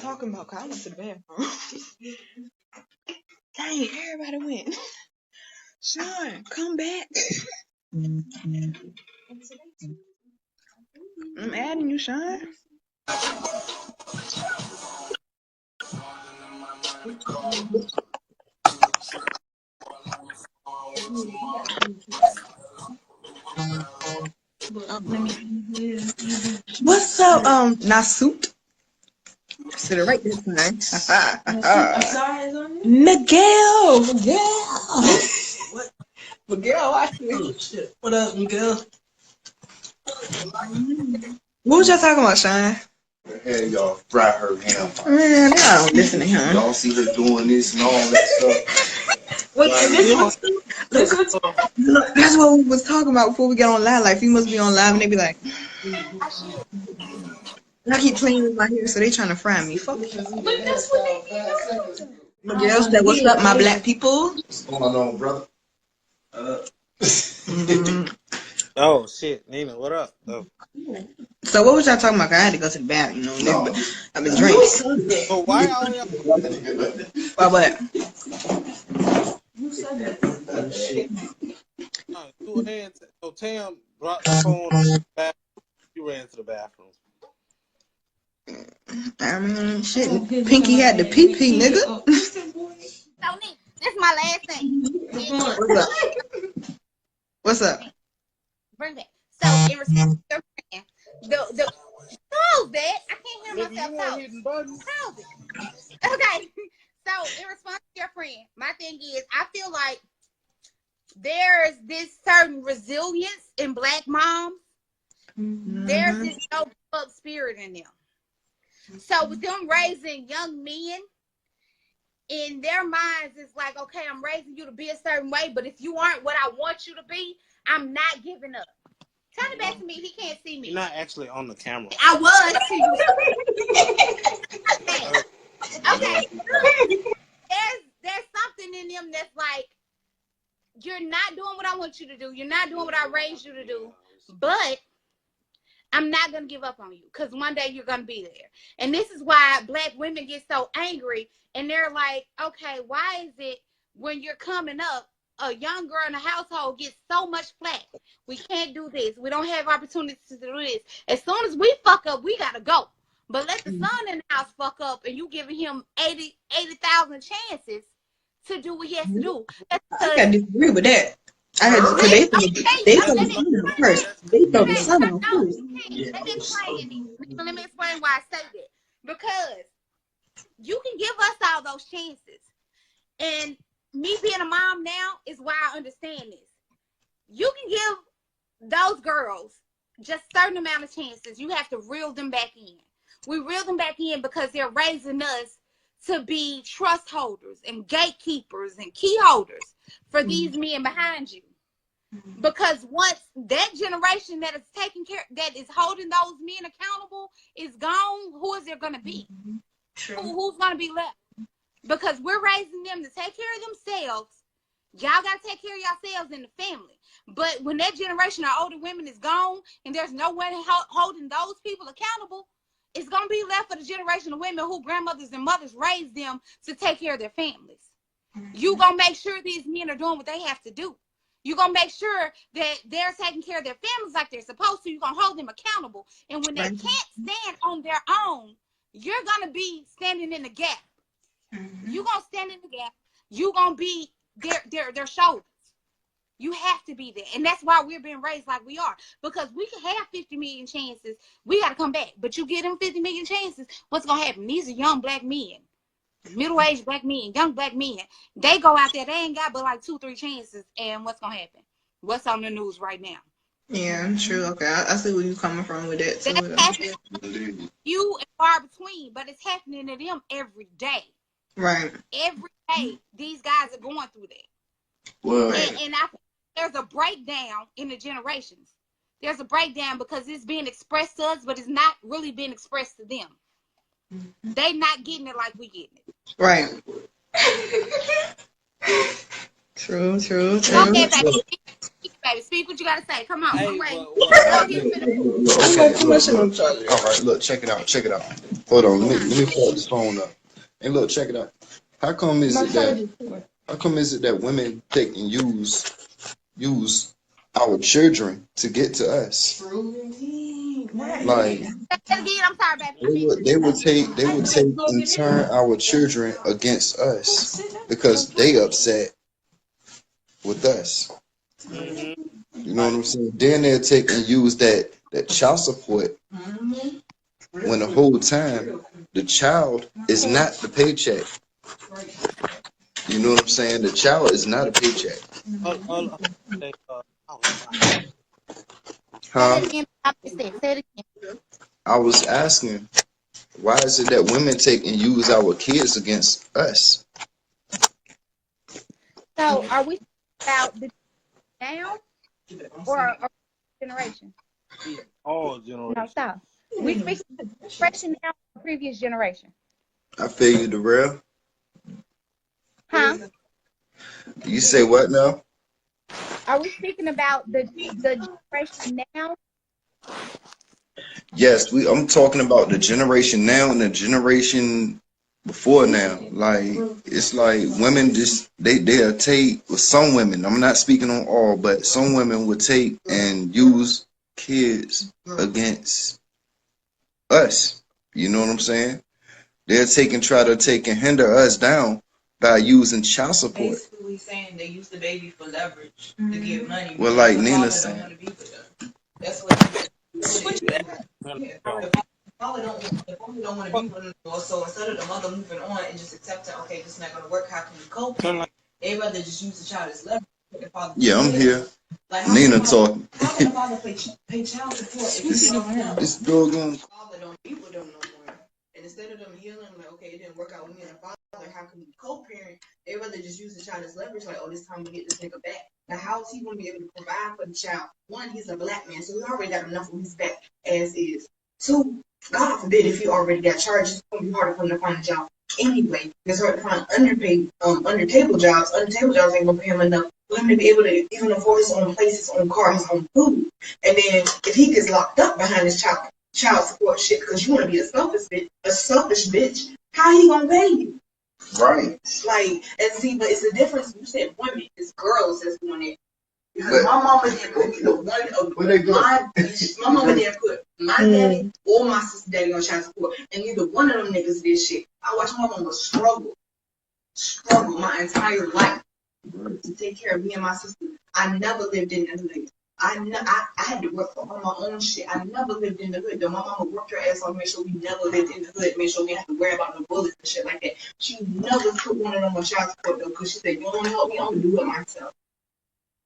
talking about? Cause I went to the bathroom. Dang, everybody went. Sean, come back. I'm adding you, Sean. What's up, Nasut? Sit it right this time. Miguel. What? Miguel, watch me. Oh, shit. What up, Miguel? What was y'all talking about, Sean? The hell y'all fry her ham. Man, y'all don't listen to him. Y'all see her doing this and all that stuff. Wait, look, that's what we was talking about before we get on live. Like, you must be on live and they be like, I keep playing with my hair, so they trying to fry me. Fuck you. But that's what they do. Miguel said, what's up, my black people? What's going on, brother? Oh shit, Nina, what up? Oh. So what was y'all talking about? I had to go to the bathroom, you know. No. I've been drinking. So why all y'all? Why what? You said that. Two hands. So Tam brought the phone on the bathroom. You ran to the bathroom. I mean, shit. Pinky had the pee-pee, nigga. So, Nick, this is my last thing. What's up? What's up? Bring that. So, in response to your friend, the pause that. I can't hear myself talk. Pause it. Okay. So, in response to your friend, my thing is, I feel like there's this certain resilience in black moms. There's this no up spirit in them. So, with them raising young men, in their minds, it's like, okay, I'm raising you to be a certain way, but if you aren't what I want you to be, I'm not giving up. Turn it back to me. He can't see me. You're not actually on the camera. I was to you. Okay. There's something in them that's like, you're not doing what I want you to do. You're not doing what I raised you to do. But I'm not going to give up on you because one day you're going to be there. And this is why black women get so angry. And they're like, okay, why is it when you're coming up, a young girl in a household gets so much flack? We can't do this. We don't have opportunities to do this. As soon as we fuck up, we got to go. But let the son in the house fuck up and you giving him 80,000 chances to do what he has to do. I gotta disagree with that. I had to, they throw the sun out first. They throw the sun out first. Let me explain why I say that. Because you can give us all those chances. And me being a mom now is why I understand this. You can give those girls just a certain amount of chances. You have to reel them back in. We reel them back in because they're raising us to be trust holders and gatekeepers and key holders for these men behind you. Because once that generation that is taking care, that is holding those men accountable is gone, who is there going to be? Who's going to be left? Because we're raising them to take care of themselves. Y'all got to take care of yourselves in the family. But when that generation of older women is gone and there's no one holding those people accountable, it's going to be left for the generation of women who grandmothers and mothers raised them to take care of their families. You going to make sure these men are doing what they have to do. You're going to make sure that they're taking care of their families like they're supposed to. You're going to hold them accountable. And when they can't stand on their own, you're going to be standing in the gap. You're going to stand in the gap. You're going to be their shoulders. You have to be there. And that's why we're being raised like we are. Because we can have 50 million chances. We got to come back. But you give them 50 million chances, what's going to happen? These are young black men. Middle-aged black men, young black men. They go out there, they ain't got but like 2-3 chances. And what's going to happen? What's on the news right now? Yeah, true. Okay, I see where you're coming from with that. That's happening few and far between, but it's happening to them every day. Right. Every day, these guys are going through that. Well, and I think there's a breakdown in the generations. There's a breakdown because it's being expressed to us, but it's not really being expressed to them. They not getting it like we getting it. Right. True. Okay, baby. Speak what you gotta say. Come on. Hey, I'm ready. all right, look, check it out. Hold on, let me pull this phone up. And look, check it out. How come is it that women take and use our children to get to us? Like I'm sorry, baby. they would take and turn our children against us because they upset with us. Mhm. You know what I'm saying? Then they'll take and use that child support when the whole time the child is not the paycheck. You know what I'm saying? The child is not a paycheck. Say, Huh? Say it again. I was asking, why is it that women take and use our kids against us? So, are we about the now or generation? all generations. No, stop. We speak generation now or previous generation? I feel you, the real. Huh? You say what now? Are we speaking about the generation now? Yes, I'm talking about the generation now and the generation before now. Like it's like women just they'll take with some women. I'm not speaking on all, but some women would take and use kids against us. You know what I'm saying? They'll try to hinder us down by using child support. Basically saying they use the baby for leverage to get money. Well, like Nina said. That's what Yeah. the father don't want to be with them anymore. So instead of the mother moving on and just accepting, okay, this is not going to work. How can we cope? They rather just use the child as leverage. Yeah, I'm here. Like, Nina talking. How can the father pay child support if he's not him? This doggone. Father don't be with them no more. And instead of them healing, like, okay, it didn't work out with me and the father, how can we co-parent? They rather just use the child as leverage, like, oh, this time we get this nigga back. Now, how is he going to be able to provide for the child? One, he's a black man, so he already got enough on his back as is. Two, God forbid if he already got charged, it's going to be harder for him to find a job anyway. It's hard to find underpaid, under-table jobs. Under-table jobs ain't going to pay him enough for him to be able to even afford his own place, his own car, his own food. And then if he gets locked up behind his child support shit because you want to be a selfish bitch, how he going to pay you? Right. Like, and see, but it's the difference. You said women, it's girls that's doing it. Because my mama didn't put the one of my mama didn't put my daddy or my sister daddy on child support, and neither one of them niggas did shit. I watched my mama struggle my entire life to take care of me and my sister. I never lived in the hood. I had to work for my own shit. I never lived in the hood. Though my mama worked her ass off to make sure we never lived in the hood, make sure we didn't have to worry about no bullets and shit like that. She never put one of them on child support though, because she said, you don't want to help me, I'm gonna do it myself.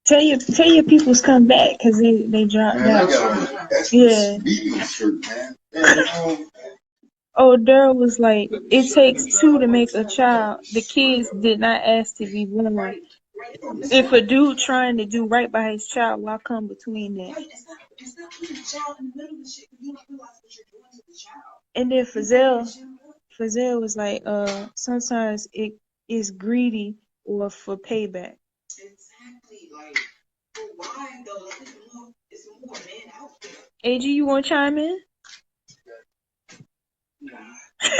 Tell your peoples come back because they dropped out. Yeah. Oh, Daryl was like, it takes two to make a child. The kids did not ask to be born. If a dude trying to do right by his child, why come between that? It's not putting the child in the middle of the shit. You don't realize what you're doing to the child. And then Fazell was like, sometimes it is greedy or for payback. Exactly. Like, but why though? Like, it's more men out there. AG, you want to chime in? Nah. That's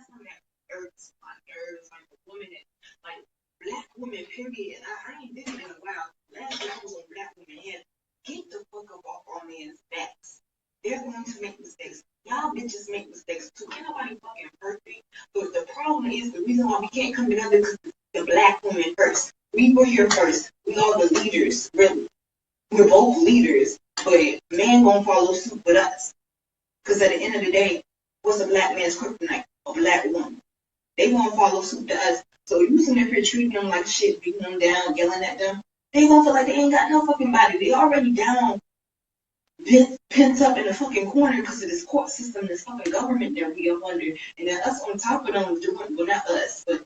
not that irks my nerves. Like the women that, like black women, period. I ain't been in a while. Last year I was on black women head. Get the fuck up off our men's backs. They're going to make mistakes. Y'all bitches make mistakes too. Ain't nobody fucking perfect. But the problem is the reason why we can't come together because the black women first. We were here first. We are the leaders, really. We're both leaders, but men gonna follow suit with us. Because at the end of the day, what's a black man's kryptonite? A black woman. They gonna follow suit to us. So you sitting up here treating them like shit, beating them down, yelling at them. They gonna feel like they ain't got no fucking body. They already down, pent up in the fucking corner because of this court system, this fucking government that we are under. And then us on top of them doing, well, not us, but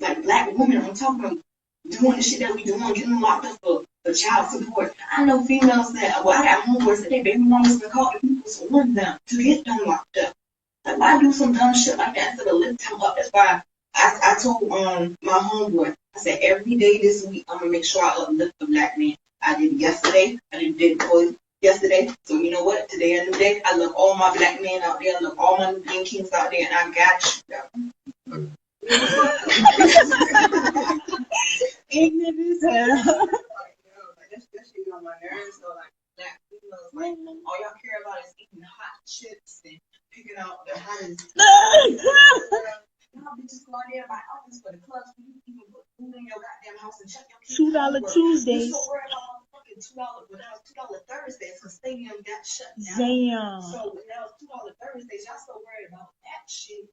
like black women on top of them doing the shit that we doing, getting them locked up for child support. I know females that, well, I got homeboys that their baby mamas been called the people to warn them to get them locked up. Like, why do some dumb shit like that instead of lift them up? That's why I told my homeboy, I said, every day this week, I'm going to make sure I uplift the black man. I did it yesterday. I did it yesterday. So you know what? Today my black men out there, and all my Nubian kings out there, and I got you. Ignorant as hell. That shit on my nerves. So like black females, like all y'all care about is eating hot chips and picking out the hottest. Y'all bitches go out there and buy outfits for the clubs. You even put food in your goddamn house and check your kids. $2 Tuesdays. You so worried about fucking $2, but that was $2 Thursdays because stadium got shut down. Damn. So when that was $2 Thursdays, y'all so worried about that shit.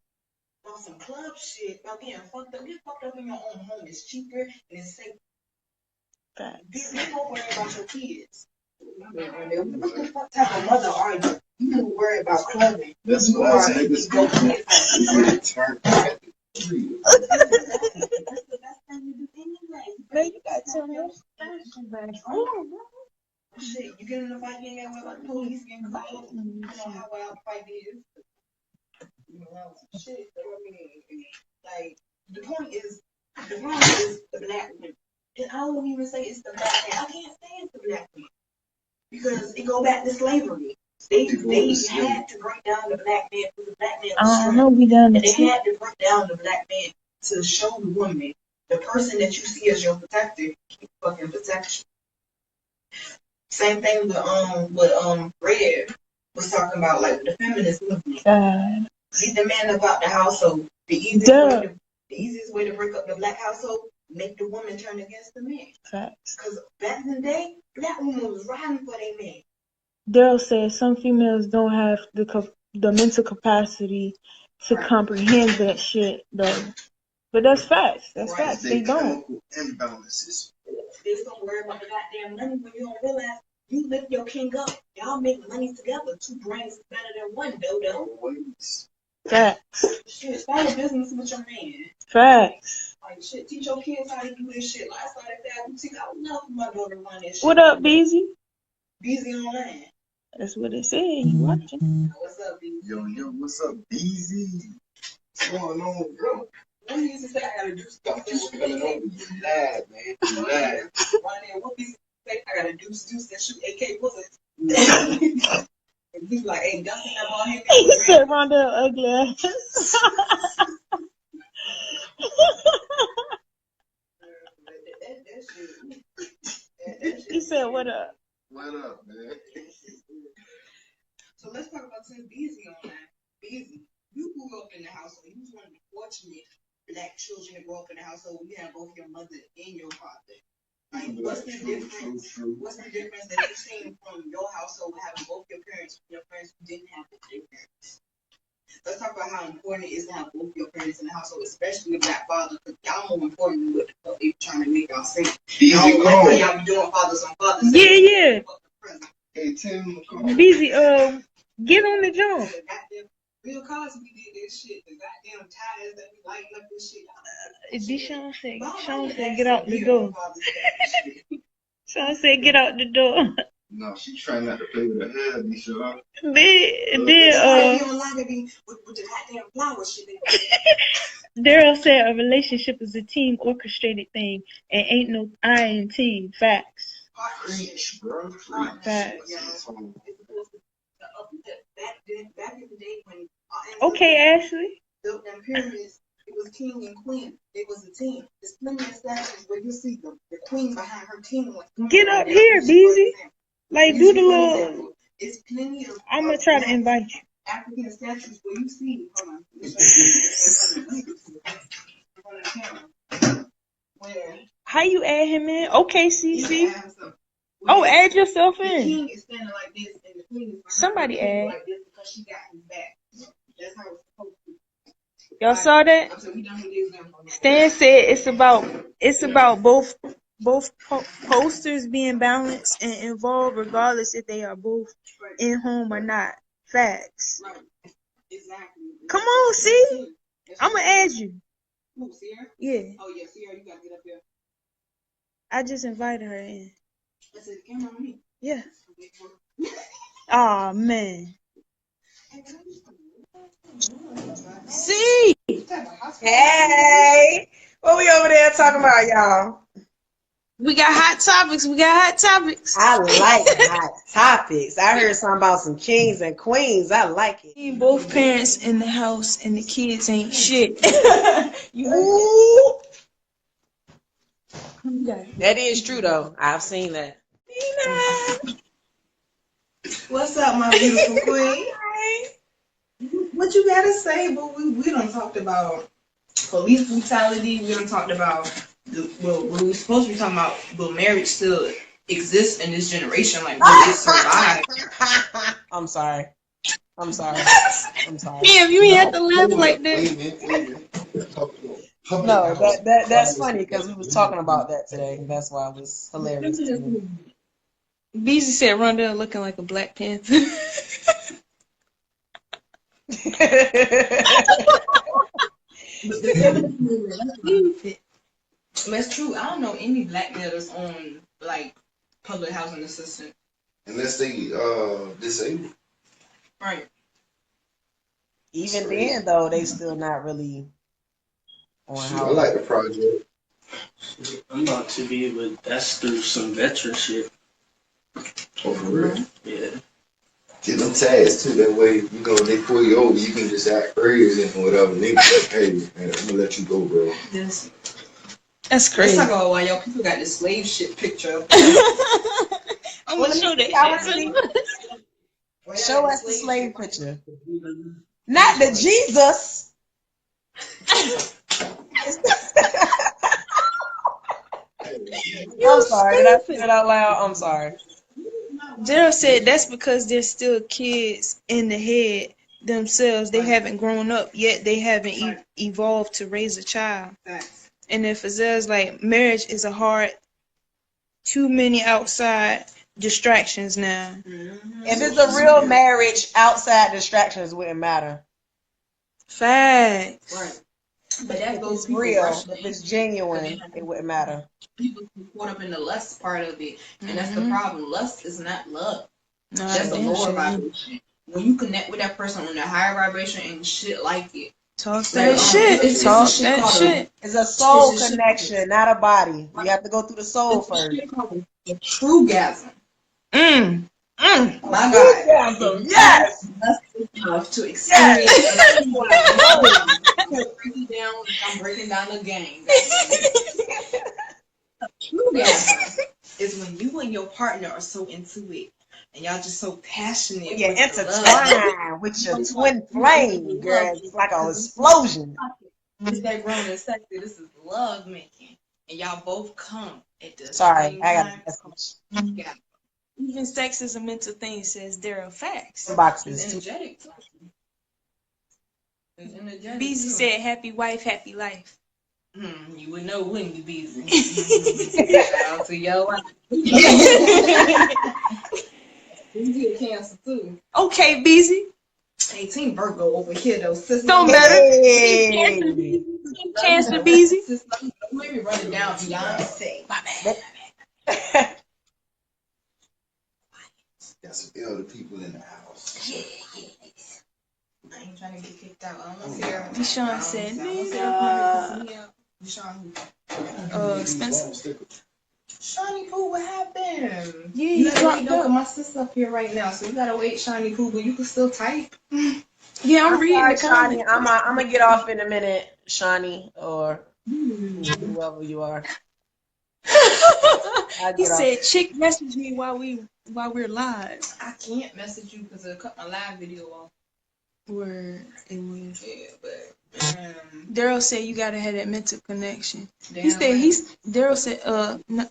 About some club shit, about being fucked up. Get fucked up in your own home. It's cheaper and it's safe. You don't worry about your kids. What type of mother are you? You don't worry about clothing. That's what I said. This go turn at the tree. That's the best thing to do anyway. Man, you got too much fashion back. Oh, shit, you get in a fight, you ain't got to worry about the police getting called. You know how wild the fight is. You know, shit. I mean, like, the point is the black woman. And I won't even say it's the black man. I can't say it's the black man. Because it go back to slavery. They had to break down the black man for the black man. I don't know, we done and they had to break down the black man to show the woman, the person that you see as your protector, fucking protection. Same thing with Red was talking about, like the feminist movement. Get the man about the household. The easiest way to break up the black household, make the woman turn against the man. Because back in the day, black woman was riding for their man. Daryl said some females don't have the mental capacity to comprehend that shit, though. But that's facts. That's facts. They don't. Imbalances. They don't worry about the goddamn money when you don't realize you lift your king up. Y'all make money together. Two brains is better than one, dodo. Facts. Shit, start a business with your man. Facts. Like, shit, teach your kids how to do this shit. Like, I started that boutique. I would love for my daughter to run this shit. What up, Beezy? Beezy online. That's what it said. You watching? What's up, Beezy? Yo, what's up, Beezy? What's going on, bro? What do you say I gotta do stuff? You spilling over. You lied, man. You lied. What Beezy say I gotta do and shoot AK bullets. And he's like, hey, y'all think I'm on him? He said Rondell ugly ass. He said, what up? What up, man? So let's talk about some Beezy online. Beezy, you grew up in the household. You was one of the fortunate black children to grow up in the household where you have both your mother and your father. Like, what's the difference? What's the difference that you've seen from your household having both your parents and your parents who didn't have their parents? Let's talk about how important it is to have both your parents in the household, especially with that father, because y'all more important than what the fuck they trying to make y'all say. Y'all like y'all be doing fathers on fathers. Yeah. Hey, Tim, Beezy, get on the joint. Bill Cosby did this shit. The goddamn ties that be lighting up this shit. Sean said, get out the door. Sean said, get out the door. No, she's trying not to play with her hair, be sure. With the goddamn flower shit. Daryl said a relationship is a team orchestrated thing and ain't no I in team. Facts. Preach, bro. Facts. Back in the day when okay, Ashley. Built them pyramids, it was king and queen. It was a team. There's plenty of statues where you see the queen behind her team. Get up here, Beezy. Like, do the little. It's plenty of. I'm gonna try to invite you. African statues where you see. Hold on. Where? How you add him in? Okay, CC. Oh, add yourself in. The king is standing like this, and the queen is somebody add. Like this because she got his back. That's how it's supposed to be. Y'all saw that? Stan said it's about both posters being balanced and involved, regardless if they are both in home or not. Facts. Right. Exactly. Come on, see? I'm gonna add you. Who, Sierra? Yeah. Oh yeah, Sierra, you gotta get up here. I just invited her in. I said, the camera on me. Yeah. Aw, man. See? Hey! What we over there talking about, y'all? We got hot topics. We got hot topics. I like hot topics. I heard something about some kings and queens. I like it. Both parents in the house and the kids ain't shit. You heard Ooh, that? that is true though. I've seen that. What's up, my beautiful queen? What you gotta say? But we done talked about police brutality. We done talked about well, we supposed to be talking about will marriage still exist in this generation? Like, will it survive? I'm sorry. I'm sorry. I'm sorry. Damn, you ain't have to laugh like that. No, that's funny because we was talking about that today. That's why it was hilarious to me. Beezy said Rondell looking like a Black Panther. That's true. I don't know any black male that's on like public housing assistance. Unless they disabled. Right. Even then, though, they still not really on I how. like the project. I'm about to be, but that's through some veteran shit. Oh, for real? Yeah. Get them tags too. That way, you know, they pull you over, you can just act crazy and whatever. Nigga, like, hey, man, I'm gonna let you go, bro. This. That's Let's crazy. talk about why y'all people got this slave shit picture. I'm gonna show that. Show us the slave picture. Not the Jesus. I'm sorry. Did I say it out loud? I'm sorry. Daryl said that's because they're still kids in the head themselves. They haven't grown up yet. They haven't evolved to raise a child. And if it says like marriage is a hard, too many outside distractions now. If it's a real marriage, outside distractions wouldn't matter. Facts. Right. But that If goes it's people real, rushing if it's genuine, it wouldn't matter. people caught up in the lust part of it, and that's the problem. Lust is not love. Nah, That's a damn lower shit. vibration. When you connect with that person on a higher vibration and shit like it, Talk like, that shit. it's Talk a shit that called shit. It's a soul It's a shit. connection, not a body. You have to go through the soul it's a first. shit called a true gasm. Mm. Mm. My God. Yes. Lust is enough to experience. Yes. I'm breaking down. I'm breaking down the game. True gasm is when you and your partner are so into it. And y'all just so passionate. You're with the intertwined with your twin flame, girl. It's like an explosion. It's that grown and sexy. This is love making. And y'all both come at the Sorry, same I got time. a Yeah. Even sex is a mental thing, says Daryl. Facts. It's boxes too. energetic too. It's energetic. Beezy too. said, "Happy wife, happy life." You would know, wouldn't you, Beezy? Shout out to your wife. Beezy a Cancer too. Okay, Beezy. 18 Virgo over here though. Sister, Don't matter. Hey. Cancer, Beezy. Sister, let me run it down. Beyonce. My bad. Got some elder people in the house. Yeah. I ain't trying to get kicked out. I don't know Sarah. Deshaun said, Deshaun who? Spencer. Shawnee Pooh, what happened? Yeah, you he gotta dropped wait though, up. 'cause my sister up here right now, so you gotta wait, Shawnee Pooh, but you can still type. Yeah, I'm reading Sorry, the Shawnee. comments. I'm gonna get off in a minute, Shawnee, or whoever you are. He said, "Chick, message me while we're live." I can't message you because it'll cut my live video off. Word, it was. Yeah, but Daryl said you gotta have that mental connection. damn He said right. Daryl said no,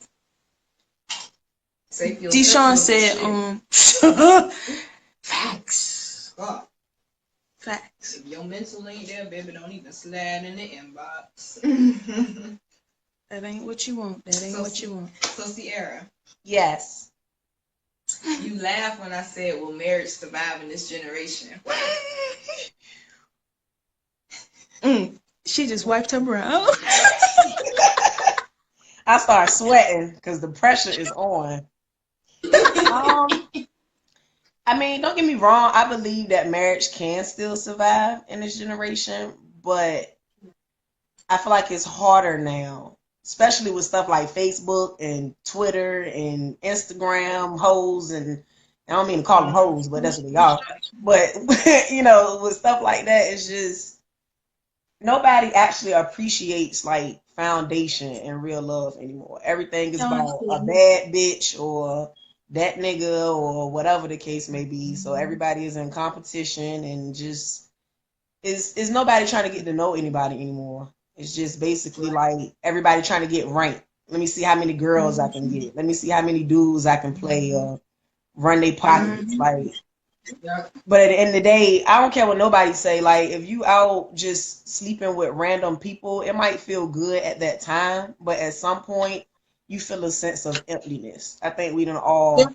Save your Deshaun sister said facts. God. Facts. If your mental ain't there, baby, don't even slide in the inbox. That ain't what you want. That ain't what you want. So Sierra, Yes. you laugh when I said, will marriage survive in this generation? She just wiped her brow. I start sweating because the pressure is on. I mean, don't get me wrong. I believe that marriage can still survive in this generation, but I feel like it's harder now especially with stuff like Facebook and Twitter and Instagram hoes, and I don't mean to call them hoes, but that's what they are. But you know, with stuff like that, it's just nobody actually appreciates like foundation and real love anymore. Everything is about a bad bitch or that nigga or whatever the case may be. So everybody is in competition and just is nobody trying to get to know anybody anymore. It's just basically like everybody trying to get ranked. Let me see how many girls I can get. Let me see how many dudes I can play run their pockets. Like, but at the end of the day, I don't care what nobody say. Like, if you out just sleeping with random people, it might feel good at that time, but at some point, you feel a sense of emptiness. I think we done all,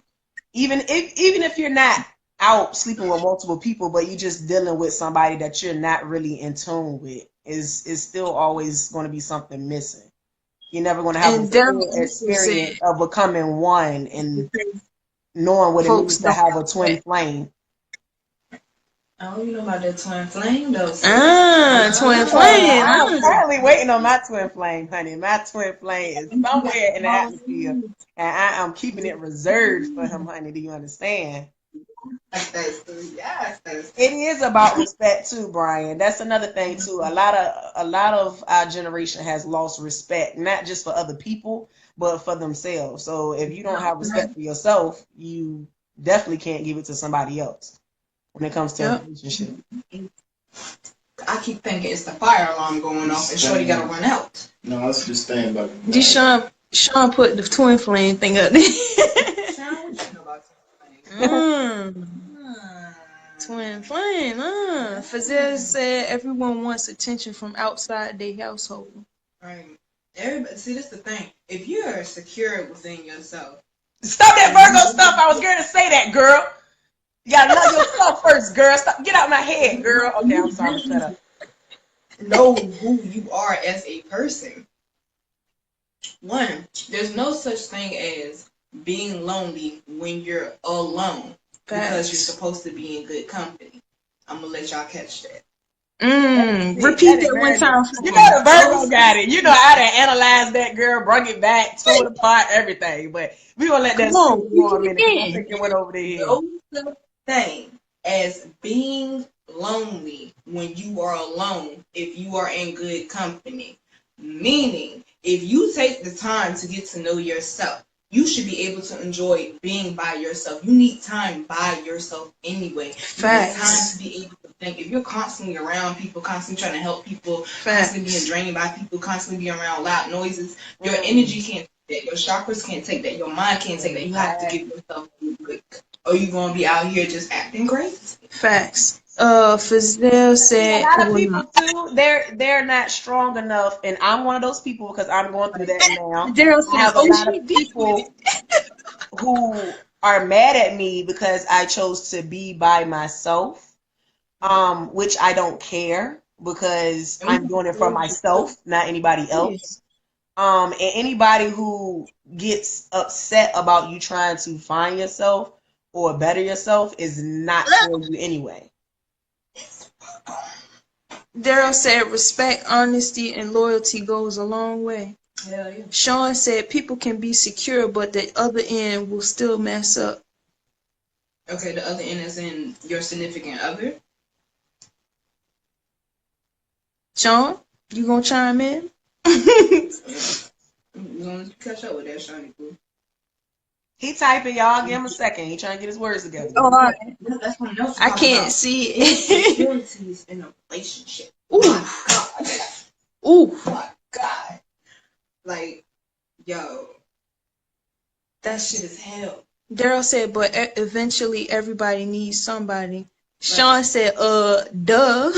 even if you're not out sleeping with multiple people, but you just dealing with somebody that you're not really in tune with, is still always going to be something missing. You're never going to have a full experience of becoming one and knowing what it means to have a twin flame. Oh, you know about that twin flame though. Twin flame. I'm currently waiting on my twin flame, honey. My twin flame is somewhere in the atmosphere, and I am keeping it reserved for him, honey. Do you understand? Yes. It is about respect too, Brian. That's another thing too. A lot of our generation has lost respect, not just for other people, but for themselves. So if you don't have respect for yourself, you definitely can't give it to somebody else when it comes to a relationship. I keep thinking it's the fire alarm going off and Shorty gotta run out. No, I was just thinking about it. Sean put the twin flame thing up there. Sean, what you know about twin flame? Twin flame, Fazil said everyone wants attention from outside their household. Right. Everybody, see, this is the thing. If you're secure within yourself. Stop that Virgo stuff. I was going to say that, girl. You gotta love yourself first, girl. Stop. Get out my head, girl. Okay, I'm sorry. Shut up. Know who you are as a person. One, there's no such thing as being lonely when you're alone. Because you're supposed to be in good company. I'm gonna let y'all catch that. Repeat that one time. You know the Virgo got it. You know how to analyze that, girl, bring it back, throw it apart, everything. But we gonna let that go for a minute. I think it went over the head. No such thing as being lonely when you are alone if you are in good company. Meaning, if you take the time to get to know yourself, you should be able to enjoy being by yourself. You need time by yourself anyway. Facts. You need time to be able to think. If you're constantly around people, constantly trying to help people, constantly being drained by people, constantly being around loud noises, your energy can't take that. Your chakras can't take that. Your mind can't take that. You have to give yourself a break. Or you're going to be out here just acting crazy. Facts. Fazil said a lot of people too, they're not strong enough, and I'm one of those people because I'm going through that now. I have a lot of people who are mad at me because I chose to be by myself, which I don't care because I'm doing it for myself, not anybody else. And anybody who gets upset about you trying to find yourself or better yourself is not for you anyway. Daryl said respect, honesty, and loyalty goes a long way. Hell yeah. Sean said people can be secure, but the other end will still mess up. Okay, the other end is in your significant other. Sean, you gonna chime in? You gonna catch up with that, Shawnee? He typing, y'all. Give him a second. He trying to get his words together. Oh, all right. That's what else I can't see it. Insecurities in a relationship. Ooh. My God. Ooh. My God. Like, yo. That shit is hell. Daryl said, but eventually everybody needs somebody. Right. Sean said, duh.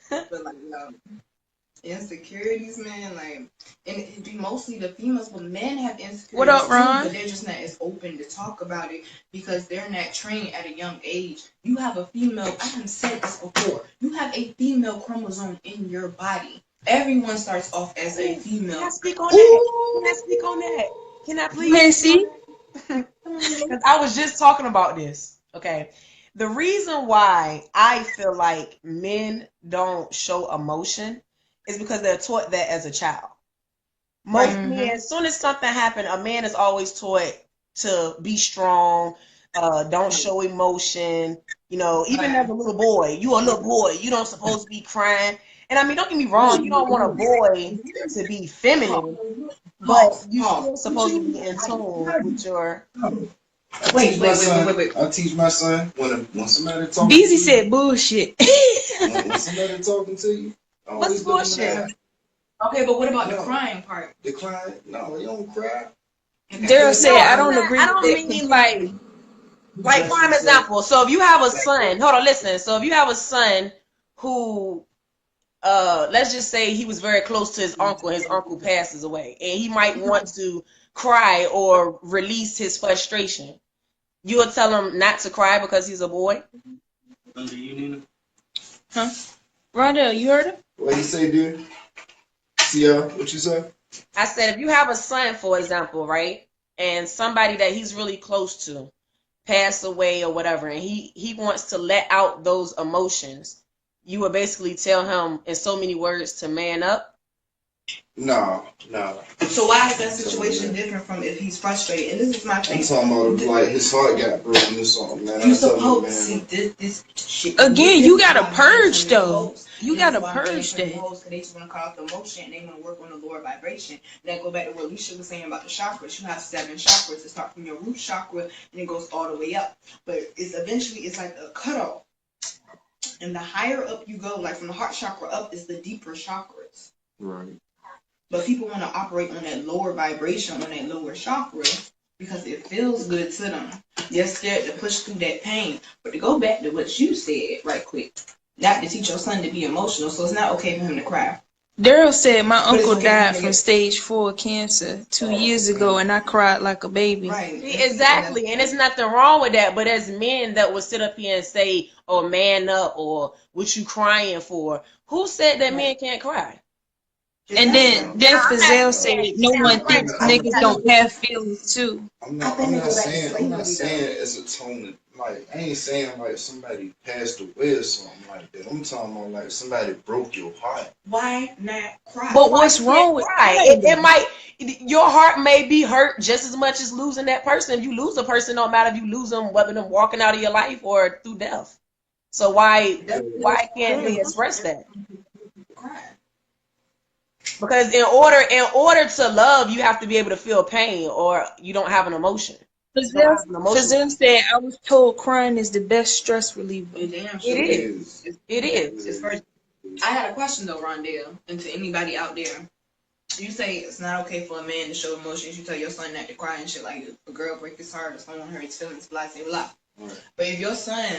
But like, insecurities, man, like, and it'd be mostly the females, but men have insecurities. What up, Ron? Too, but they're just not as open to talk about it because they're not trained at a young age. You have a female, I haven't said this before, you have a female chromosome in your body. Everyone starts off as a female. Can I speak on that? Can I speak on that? Can I please? Missy? Because I was just talking about this. Okay. The reason why I feel like men don't show emotion is because they're taught that as a child. Most men, as soon as something happens, a man is always taught to be strong, don't show emotion. You know, even as a little boy, you a little boy, you don't supposed to be crying. And I mean, don't get me wrong, you don't want a boy to be feminine, but you still supposed to be in tune with your. Wait. I teach my son when somebody talking. Beezy said bullshit. When somebody talking to you, What's bullshit? Okay, but what about the crying part? The crying? No, you don't cry. Daryl said, I don't agree I don't with mean like prime example. So if you have a son, hold on, listen. So if you have a son who, let's just say he was very close to his uncle passes away, and he might want to cry or release his frustration, you will tell him not to cry because he's a boy? Under you, Nina? Huh? Rondell, you heard him? What you say, dude? Tia, what you say? I said if you have a son, for example, right, and somebody that he's really close to pass away or whatever, and he wants to let out those emotions, you would basically tell him in so many words to man up? No. So why is that situation different from if he's frustrated? And this is my thing. I'm talking about like his heart got broken or something, man. You supposed to see this shit. Again, you gotta purge though. You gotta purge that. They just want to cut off the emotion and they want to work on the lower vibration. That go back to what Alicia was saying about the chakras. You have 7 chakras. It starts from your root chakra and it goes all the way up. But it's like a cutoff. And the higher up you go, like from the heart chakra up, is the deeper chakras. Right. But people want to operate on that lower vibration, on that lower chakra, because it feels good to them. They're scared to push through that pain. But to go back to what you said right quick, not to teach your son to be emotional, so it's not okay for him to cry. Daryl said my uncle died from stage 4 cancer 2 years ago, and I cried like a baby. Right. Exactly, and there's nothing wrong with that. But as men that will sit up here and say, "Oh, man up," or "What you crying for?" Who said that men can't cry? And then Fazelle said no one thinks niggas don't have feelings too. I'm not saying it's a tone. Like I ain't saying like somebody passed away or something like that. I'm talking about like somebody broke your heart. Why not cry? But what's wrong with crying? It might. Your heart may be hurt just as much as losing that person. If you lose a person, no matter if you lose them, whether them walking out of your life or through death. So why can't they express that? Cry. Because in order to love, you have to be able to feel pain, or you don't have an emotion. Fazelle said, I was told crying is the best stress reliever. It is. It is. It's first. I had a question though, Rondell, and to anybody out there. You say it's not okay for a man to show emotions. You tell your son not to cry and shit. Like if a girl breaks his heart or someone hurt his feelings, blah blah blah. Right. But if your son,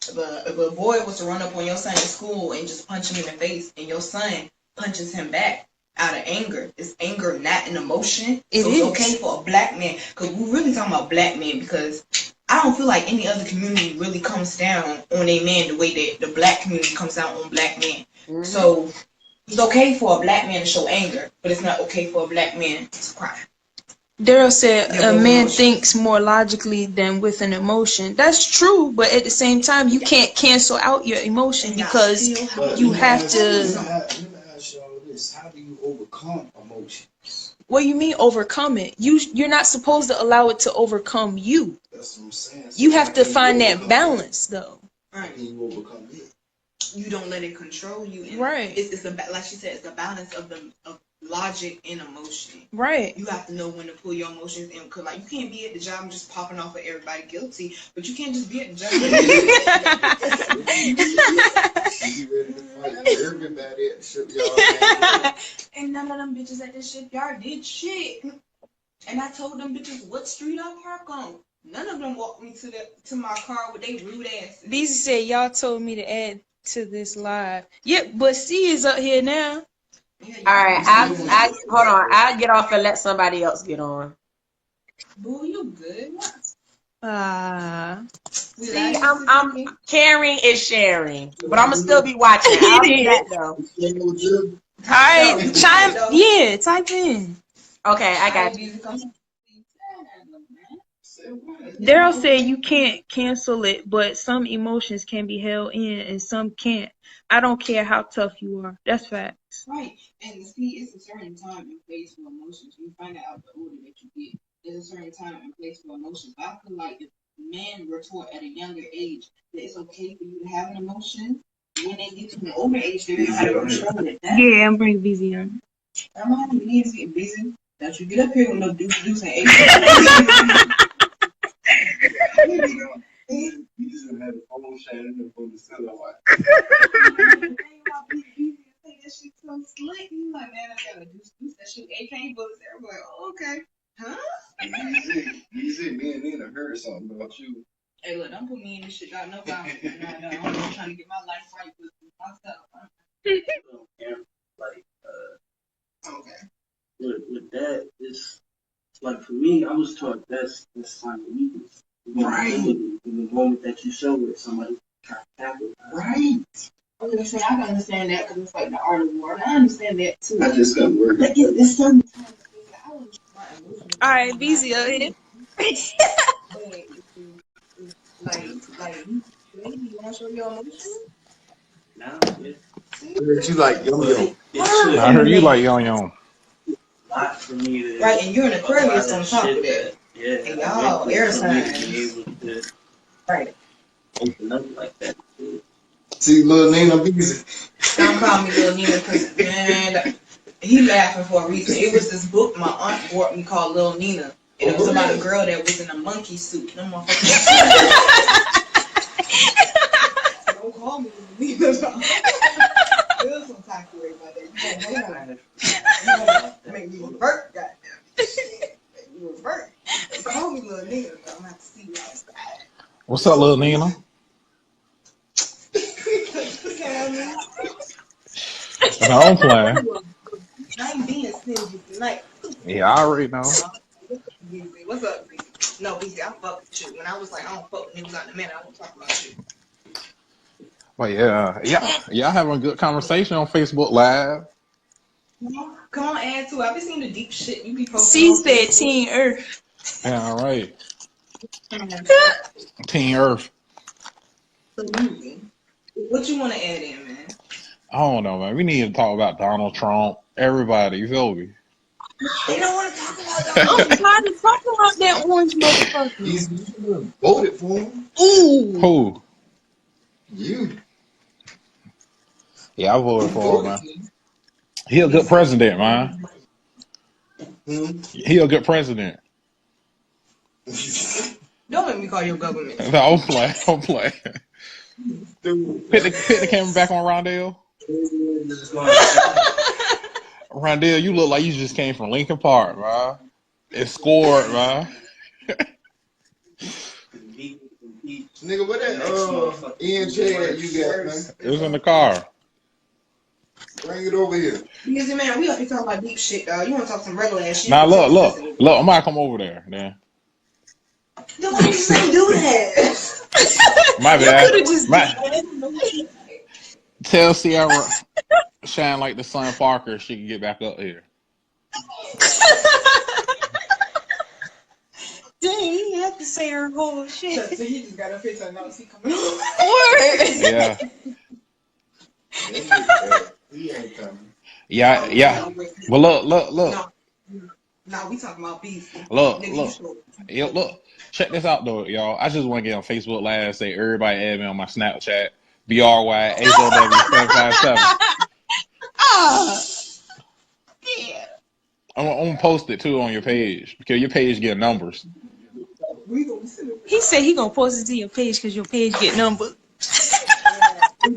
if a boy was to run up on your son in school and just punch him in the face, and your son punches him back out of anger, is anger not an emotion? It's okay for a black man, because we're really talking about black men, because I don't feel like any other community really comes down on a man the way that the black community comes down on black men. Mm-hmm. So it's okay for a black man to show anger, but it's not okay for a black man to cry. Daryl said a man thinks more logically than with an emotion. That's true, but at the same time, you can't cancel out your emotion because you have to. How do you overcome emotions? What do you mean overcome it? You're not supposed to allow it to overcome you. That's what I'm saying. So you have to find that balance, though. Right. How can you overcome it? You don't let it control you. And right. It's like she said, it's the balance of logic and emotion. Right. You have to know when to pull your emotions in, because like you can't be at the job and just popping off at everybody guilty, but you can't just be at the job. You ready to fight everybody at the shipyard? And none of them bitches at the shipyard did shit. And I told them bitches what street I park on. None of them walked me to my car with they rude asses. Beezy said y'all told me to add to this live. Yep, but C is up here now. All right, I hold on. I'll get off and let somebody else get on. Boo, you good? See, I'm caring and sharing, but I'm gonna still be watching. I'll do that though. All right, type in. Okay, I got you. Daryl said you can't cancel it, but some emotions can be held in and some can't. I don't care how tough you are. That's facts. Right. And see, it's a certain time and place for emotions. You find out the older that you get. There's a certain time and place for emotions. I feel like if men were taught at a younger age that it's okay for you to have an emotion, when they get to an older age, they're gonna have to control it. Yeah, I'm bringing BZ on. I'm not easy and busy. Don't you get up here with no deuce and eight. You just gonna have the phone shining up on the cellar light. That shit so slick. You like, man, I gotta deuce that shit. AK bullets everywhere. Oh, okay. Huh? Easy. Me and Nina heard something about you. Hey, look, don't put me in this shit. Got no problem. No, I'm just trying to get my life right with myself. Like, Okay. with that, it's like for me, I was taught that's sign of weakness. Right. In the moment that you show it, somebody try to tackle it. Right. I was gonna say, I can understand that because it's like the art of war. And I understand that too. I just couldn't work. Like, it's certain times I was my emotions. All right, BZ up here. Like, you want to show your emotions? Now, yeah. You like yo. It should I heard you like Yon Yon. not for me to. Right, and you're an Aquarius on top of shit that. Yeah. And y'all, air for me to signs. be able to Right. open up like that. See, little Nina busy. Don't call me Lil Nina because, man, he laughing for a reason. It was this book my aunt bought me called Lil Nina. And it was about a girl that was in a monkey suit. Them motherfuckers. Don't call me Lil Nina. There's some time to worry about that. You don't know. Make me revert, goddamn. Make me revert. Call me Lil Nina, but I'm gonna have to see you outside. What's up, little Nina? No, I'm playing. I ain't being stingy tonight. Yeah, I already know. What's up, B? No, BZ, I fuck with you. When I was like, I don't fuck with niggas out in the minute, I don't talk about you. But y'all having a good conversation on Facebook Live. Come on, add to it. I've been seeing the deep shit you be posting. C said Team Earth. Yeah, all right. Team Earth. What you want to add in, man? I don't know, man. We need to talk about Donald Trump. Everybody, you feel me? They don't want to talk about I'm tired of talking about that orange motherfucker. He's voted for him. Ooh. Who? You. Yeah, I voted for him, man. He a good president, man. He a good president. Don't make me call your government. No, I'm playing. I'm playing. Put the camera back on Rondell. Rondell, you look like you just came from Lincoln Park, man. It scored, man. Nigga, what that ENJ that you got, man? It was in the car. Bring it over here. Easy, man, we up here talking about deep shit, dog. You want to talk some regular ass shit? Now look. I might come over there, then. Don't do that. My bad. Tell Sierra shine like the sun Parker. She can get back up here. Dang, you have to say her whole shit. So he just got up here and now he coming. Yeah. He ain't coming. Yeah. Well, look. No, we talking about beef. Look. Check this out, though, y'all. I just want to get on Facebook Live and say everybody add me on my Snapchat. BRYHOW757. Yeah. I'm gonna post it too on your page because your page get numbers. He said he gonna post it to your page because your page get numbered. I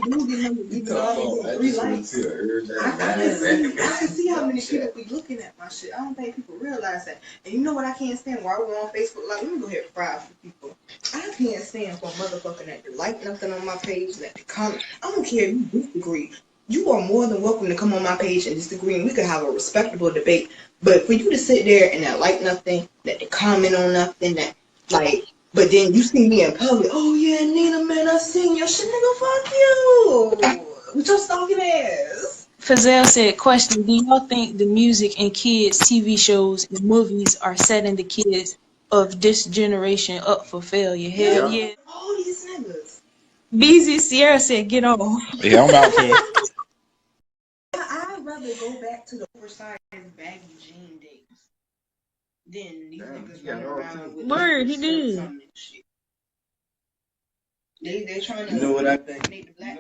can see how many people be looking at my shit. I don't think people realize that. And you know what I can't stand? While we're on Facebook, like, let me go ahead and fry for people. I can't stand for a motherfucker that like nothing on my page, that comment. I don't care if you disagree. You are more than welcome to come on my page and disagree, and we could have a respectable debate. But for you to sit there and not like nothing, that to comment on nothing, that like, but then you see me in public, oh yeah, Nina, man, I seen your shit, nigga, fuck you. With your stalking ass. Fazelle said, question, do y'all think the music and kids' TV shows and movies are setting the kids of this generation up for failure. Hell yeah. All these niggas. BZ Sierra said, get off. Yeah, I'm about to. I'd rather go back to the oversized baggy jean days than these niggas running around with Word, he did. on and shit. They trying to You know what I think? make the black